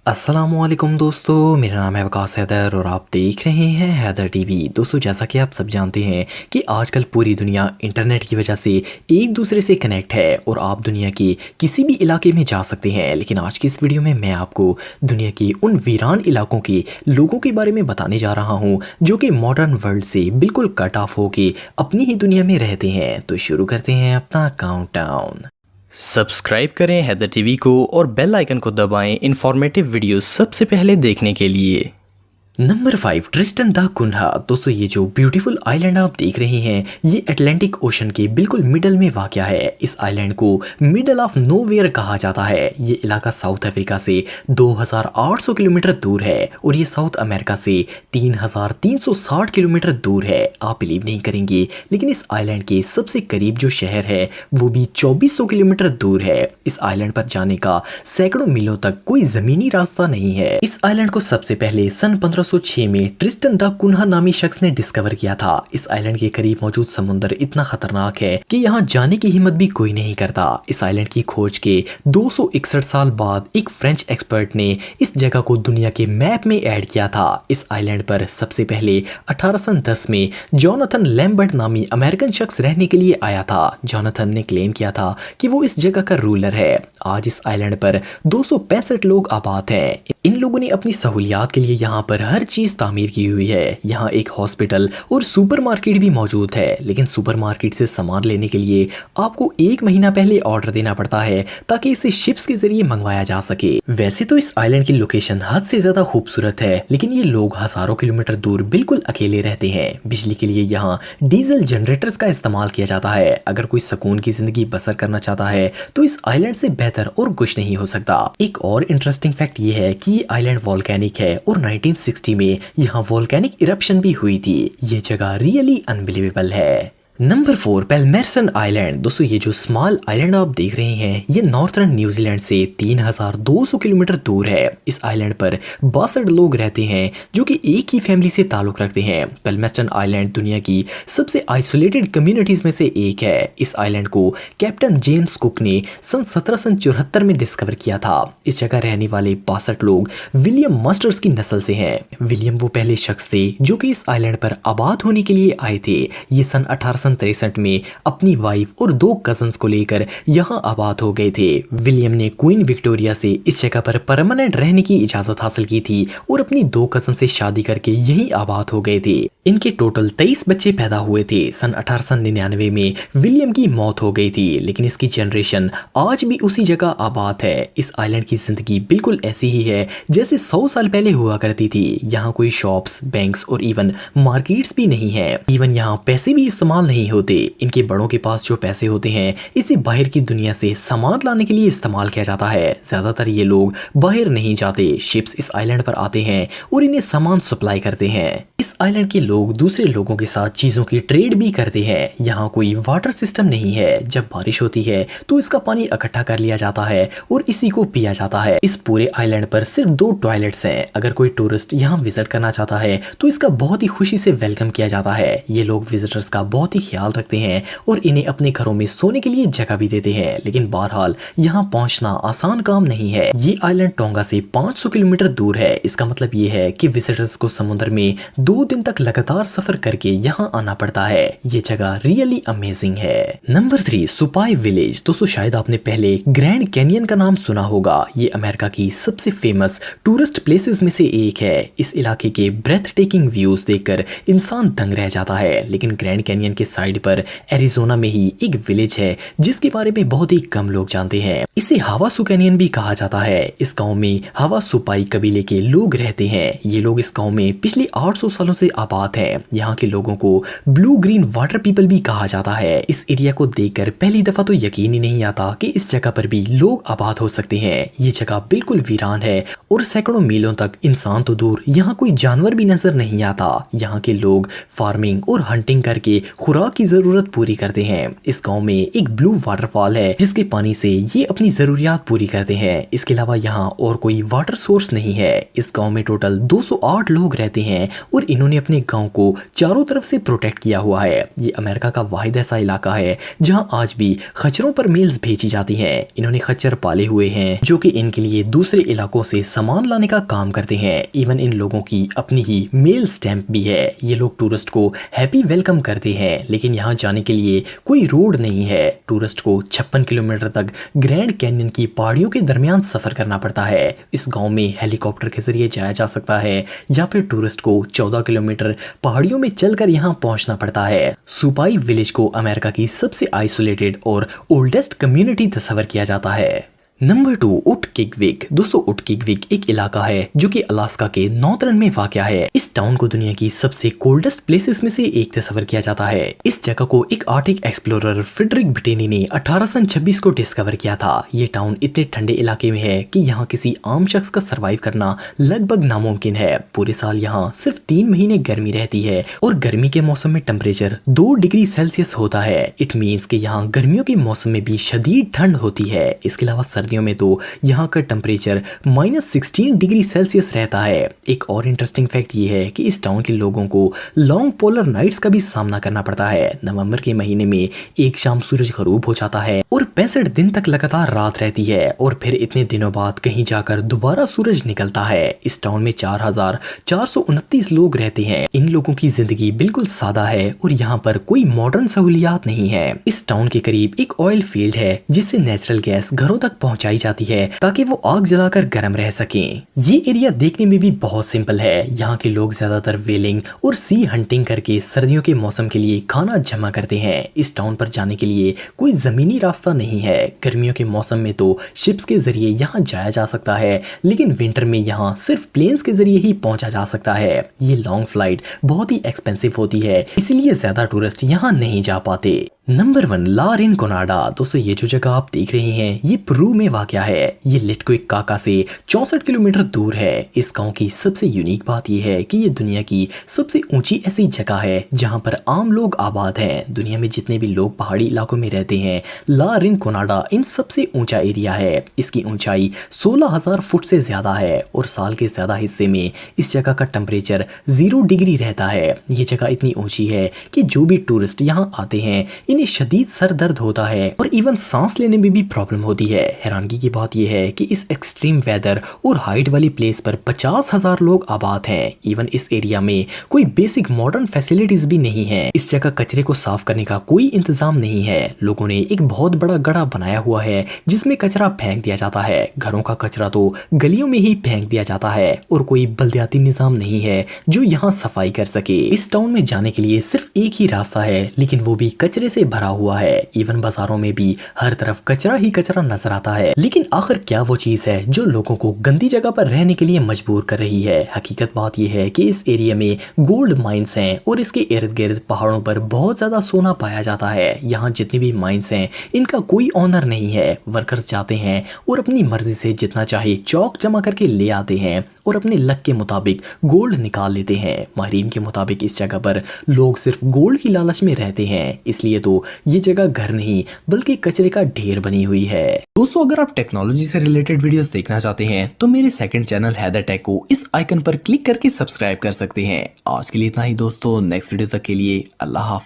अस्सलामुअलैकुम दोस्तों, मेरा नाम है वकास हैदर और आप देख रहे हैं हैदर टीवी। दोस्तों, जैसा कि आप सब जानते हैं कि आजकल पूरी दुनिया इंटरनेट की वजह से एक दूसरे से कनेक्ट है और आप दुनिया के किसी भी इलाके में जा सकते हैं। लेकिन आज की इस वीडियो में मैं आपको दुनिया के उन वीरान इलाकों के लोगों के बारे में बताने जा रहा हूँ जो कि मॉडर्न वर्ल्ड से बिल्कुल कट ऑफ होके अपनी ही दुनिया में रहते हैं। तो शुरू करते हैं अपना काउंटडाउन। सब्सक्राइब करें हैदर टीवी को और बेल आइकन को दबाएं इंफॉर्मेटिव वीडियोस सबसे पहले देखने के लिए। नंबर 5, ट्रिस्टन दा कुन्हा। दोस्तों, ये जो ब्यूटीफुल आइलैंड आप देख रहे हैं ये अटलांटिक ओशन के बिल्कुल मिडल में वाक़या है। इस आइलैंड को मिडल ऑफ नोवेयर कहा जाता है। ये इलाका साउथ अफ्रीका से 2800 किलोमीटर दूर है और ये साउथ अमेरिका से 3360 किलोमीटर दूर है। आप बिलीव नहीं करेंगे, लेकिन इस आइलैंड के सबसे करीब जो शहर है वो भी 2400 किलोमीटर दूर है। इस आइलैंड पर जाने का सैकड़ों मीलों तक कोई ज़मीनी रास्ता नहीं है। इस आइलैंड को सबसे पहले सन 1506 में ट्रिस्टन दा कुन्हा नामी शख्स ने डिस्कवर किया था। इस आइलैंड के करीब मौजूद समुद्र इतना खतरनाक है कि यहाँ जाने की हिम्मत भी कोई नहीं करता। इस आइलैंड की खोज के 261 साल बाद एक फ्रेंच एक्सपर्ट ने इस जगह को दुनिया के मैप में ऐड किया था। इस आइलैंड पर सबसे पहले 1810 में जॉनथन लैम्बर्ट नामी अमेरिकन शख्स रहने के लिए आया था। जॉनथन ने क्लेम किया था कि वो इस जगह का रूलर है। आज इस आइलैंड पर 265 लोग आबाद हैं। इन लोगों ने अपनी सहूलियात के लिए यहाँ पर हर चीज तामीर की हुई है। यहाँ एक हॉस्पिटल और सुपरमार्केट भी मौजूद है, लेकिन सुपरमार्केट से सामान लेने के लिए आपको 1 महीना पहले ऑर्डर देना पड़ता है ताकि इसे शिप्स के जरिए मंगवाया जा सके। वैसे तो इस आइलैंड की लोकेशन हद से ज्यादा खूबसूरत है, लेकिन ये लोग हजारों किलोमीटर दूर बिल्कुल अकेले रहते हैं। बिजली के लिए यहाँ डीजल जनरेटर्स का इस्तेमाल किया जाता है। अगर कोई सुकून की जिंदगी बसर करना चाहता है तो इस आइलैंड से बेहतर और कुछ नहीं हो सकता। एक और इंटरेस्टिंग फैक्ट ये है कि ये आइलैंड वोल्केनिक है और 1960 में यहाँ वोल्केनिक इरप्शन भी हुई थी। ये जगह रियली अनबिलीवेबल है। Number 4, Palmerston island. दोस्तों, ये जो स्मॉल आइलैंड आप देख रहे हैं ये नॉर्थर्न न्यूजीलैंड से 3200 किलोमीटर दूर है। इस आइलैंड पर 62 लोग रहते हैं जो कि एक ही फैमिली से ताल्लुक रखते हैं। पैल्मेरसन आइलैंड दुनिया की सबसे आइसोलेटेड कम्युनिटीज में से एक है। इस आइलैंड को कैप्टन जेम्स कुक ने सन 1774 में डिस्कवर किया था। इस जगह रहने वाले 62 लोग विलियम मास्टर्स की नस्ल से हैं। विलियम वो पहले शख्स थे जो कि इस आइलैंड पर आबाद होने के लिए आए थे। ये सन 1863 में अपनी वाइफ और 2 कजन्स को लेकर यहाँ आबाद हो गए थे। विलियम ने क्वीन विक्टोरिया से इस जगह पर परमानेंट रहने की इजाजत हासिल की थी और अपनी 2 कजन से शादी करके यहीं आबाद हो गए थे। इनके टोटल 23 बच्चे पैदा हुए थे। सन 1899 में विलियम की मौत हो गई थी, लेकिन इसकी जनरेशन आज भी उसी जगह आबाद है। इस आइलैंड की जिंदगी बिल्कुल ऐसी ही है जैसे 100 साल पहले हुआ करती थी। यहाँ कोई शॉप्स, बैंक्स और इवन मार्केट्स भी नहीं है। इवन यहाँ पैसे भी इस्तेमाल नहीं होते। इनके बड़ों के पास जो पैसे होते हैं इसे बाहर की दुनिया से सामान लाने के लिए इस्तेमाल किया जाता है। ज्यादातर ये लोग बाहर नहीं जाते, शिप्स इस आइलैंड पर आते हैं और इन्हें सामान सप्लाई करते हैं। इस आइलैंड के लोग दूसरे लोगों के साथ चीजों की ट्रेड भी करते हैं। यहाँ कोई वाटर सिस्टम नहीं है। जब बारिश होती है तो इसका पानी इकट्ठा कर लिया जाता है और इसी को पिया जाता है। इस पूरे आइलैंड पर सिर्फ 2 टॉयलेट्स हैं। अगर कोई टूरिस्ट यहाँ विजिट करना चाहता है तो इसका बहुत ही खुशी से वेलकम किया जाता है। ये लोग विजिटर्स का बहुत ही ख्याल रखते हैं और इन्हें अपने घरों में सोने के लिए जगह भी देते हैं। लेकिन बहरहाल यहाँ पहुंचना आसान काम नहीं है। ये आइलैंड टोंगा से 500 किलोमीटर दूर है। इसका मतलब ये है कि विजिटर्स को समुद्र में 2 दिन तक लगातार सफर करके यहाँ आना पड़ता है। ये जगह रियली अमेजिंग है। Number 3, Supai village. दोस्तों, शायद आपने पहले ग्रैंड कैनियन का नाम सुना होगा। ये अमेरिका की सबसे फेमस टूरिस्ट प्लेसेस में से एक है। इस इलाके के ब्रेथ टेकिंग व्यूज देखकर इंसान दंग रह जाता है। लेकिन ग्रैंड कैनियन के साइड पर एरिजोना में ही एक विलेज है जिसके बारे में बहुत ही कम लोग जानते हैं। इसे हवासू कैनियन भी कहा जाता है। इस गांव में हवा सुपाई कबीले के लोग रहते हैं। ये लोग इस गांव में पिछले 800 सालों से आबाद हैं। यहाँ के लोगों को ब्लू ग्रीन वाटर पीपल भी कहा जाता है। इस एरिया को देखकर पहली दफा तो यकीन ही नहीं आता कि इस जगह पर भी लोग आबाद हो सकते हैं। ये जगह बिल्कुल वीरान है और सैकड़ों मीलों तक इंसान तो दूर यहाँ कोई जानवर भी नजर नहीं आता। यहाँ के लोग फार्मिंग और हंटिंग करके खुराक खुराक की जरूरत पूरी करते हैं। इस गांव में एक ब्लू वाटरफॉल है जिसके पानी से ये अपनी जरूरियात पूरी करते हैं। इसके अलावा यहाँ और कोई वाटर सोर्स नहीं है। इस गांव में टोटल 208 लोग रहते हैं और इन्होंने अपने गांव को चारों तरफ से प्रोटेक्ट किया हुआ है। ये अमेरिका का वाहिद ऐसा इलाका है जहां आज भी खच्चरों पर मेल्स भेजी जाती हैं। इन्होंने खच्चर पाले हुए हैं जो कि इनके लिए दूसरे इलाकों से सामान लाने का काम करते हैं। इवन इन लोगों की अपनी ही मेल स्टैंप भी है। ये लोग टूरिस्ट को हैप्पी वेलकम करते हैं, लेकिन यहाँ जाने के लिए कोई रोड नहीं है। टूरिस्ट को 56 किलोमीटर तक ग्रैंड कैनियन की पहाड़ियों के दरमियान सफर करना पड़ता है। इस गांव में हेलीकॉप्टर के जरिए जाया जा सकता है या फिर टूरिस्ट को 14 किलोमीटर पहाड़ियों में चलकर यहाँ पहुंचना पड़ता है। सुपाई विलेज को अमेरिका की सबसे आइसोलेटेड और ओल्डेस्ट कम्युनिटी तस्वर किया जाता है। नंबर 2, उटकिगविक। दोस्तों उटकिगविक एक इलाका है जो कि अलास्का के नॉर्थर्न में वाक़या है। इस टाउन को दुनिया की सबसे कोल्डेस्ट प्लेसेस में से एक तस्वर किया जाता है। इस जगह को एक आर्टिक एक्सप्लोरर फ्रेडरिक बिटेनी ने 1826 को डिस्कवर किया था। ये टाउन इतने ठंडे इलाके में है कि यहाँ किसी आम शख्स का सर्वाइव करना लगभग नामुमकिन है। पूरे साल यहाँ सिर्फ 3 महीने गर्मी रहती है और गर्मी के मौसम में टेम्परेचर 2 डिग्री सेल्सियस होता है। इट मीन्स कि यहाँ गर्मियों के मौसम में भी शदीद ठंड होती है। इसके अलावा सर्दियों में तो यहाँ का टेम्परेचर -16 डिग्री सेल्सियस रहता है। एक और इंटरेस्टिंग फैक्ट ये है कि इस टाउन के लोगों को लॉन्ग पोलर नाइट्स का भी सामना करना पड़ता है। नवंबर के महीने में एक शाम सूरज गरूब हो जाता है और 65 दिन तक लगातार रात रहती है और फिर इतने दिनों बाद कहीं जाकर दोबारा सूरज निकलता है। इस टाउन में 4429 लोग रहते हैं। इन लोगों की जिंदगी बिल्कुल सादा है और यहाँ पर कोई मॉडर्न सहूलियात नहीं है। इस टाउन के करीब एक ऑयल फील्ड है जिससे नेचुरल गैस घरों तक पहुंचाई जाती है ताकि वो आग जलाकर गर्म रह सकें। ये एरिया देखने में भी बहुत सिंपल है। यहाँ के लोग ज्यादातर व्हेलिंग और सी हंटिंग करके सर्दियों के मौसम के लिए खाना जमा करते हैं। इस टाउन पर जाने के लिए कोई जमीनी रास्ता नहीं है। गर्मियों के मौसम में तो शिप्स के जरिए यहाँ जाया जा सकता है, लेकिन विंटर में यहाँ सिर्फ प्लेन्स के जरिए ही पहुंचा जा सकता है। ये लॉन्ग फ्लाइट बहुत ही एक्सपेंसिव होती है, इसीलिए ज्यादा टूरिस्ट यहाँ नहीं जा पाते। नंबर 1, ला रिनकोनाडा। दोस्तों ये जो जगह आप देख रहे हैं ये पेरू में वाक़या है। ये लिटक्विकाका से 64 किलोमीटर दूर है। इस गांव की सबसे यूनिक बात यह है कि ये दुनिया की सबसे ऊंची ऐसी जगह है जहां पर आम लोग आबाद हैं। दुनिया में जितने भी लोग पहाड़ी इलाकों में रहते हैं, ला रिनकोनाडा इन सबसे ऊंचा एरिया है। इसकी ऊंचाई 16,000 फुट से ज्यादा है और साल के ज्यादा हिस्से में इस जगह का टेम्परेचर 0 डिग्री रहता है। ये जगह इतनी ऊंची है कि जो भी टूरिस्ट यहाँ आते हैं इन्हें शदीद सर दर्द होता है और इवन सांस लेने में भी प्रॉब्लम होती है। हैरानगी की बात यह है कि इस एक्सट्रीम वेदर और हाइट वाली प्लेस पर 50,000 लोग आबाद हैं। इवन इस एरिया में कोई बेसिक मॉडर्न फैसिलिटीज भी नहीं है। इस जगह कचरे को साफ करने का कोई इंतजाम नहीं है। लोगों ने एक बहुत बड़ा गड्ढा बनाया हुआ है जिसमें कचरा फेंक दिया जाता है। घरों का कचरा तो गलियों में ही फेंक दिया जाता है और कोई बल्दियाती निजाम नहीं है जो यहाँ सफाई कर सके। इस टाउन में जाने के लिए सिर्फ एक ही रास्ता है, लेकिन वो भी कचरे से भरा हुआ है। इवन बाजारों में भी हर तरफ कचरा ही कचरा नजर आता है। लेकिन आखिर क्या वो चीज है जो लोगों को गंदी जगह पर रहने के लिए मजबूर कर रही है? हकीकत बात यह है कि इस एरिया में गोल्ड माइंस हैं और इसके इर्द गिर्द पहाड़ों पर बहुत ज्यादा सोना पाया जाता है। यहाँ जितनी भी माइंस हैं इनका कोई ऑनर नहीं है। वर्कर्स जाते हैं और अपनी मर्जी से जितना चाहे चौक जमा करके ले आते हैं और अपने लक के मुताबिक गोल्ड निकाल लेते हैं। माहिरीन के मुताबिक इस जगह पर लोग सिर्फ गोल्ड की लालच में रहते हैं, इसलिए तो ये जगह घर नहीं बल्कि कचरे का ढेर बनी हुई है। दोस्तों अगर आप टेक्नोलॉजी से रिलेटेड वीडियोस देखना चाहते हैं तो मेरे सेकंड चैनल हैदर टेक को इस आइकन पर क्लिक करके सब्सक्राइब कर सकते हैं। आज के लिए इतना ही दोस्तों, नेक्स्ट वीडियो तक के लिए अल्लाह हाफ़िज़।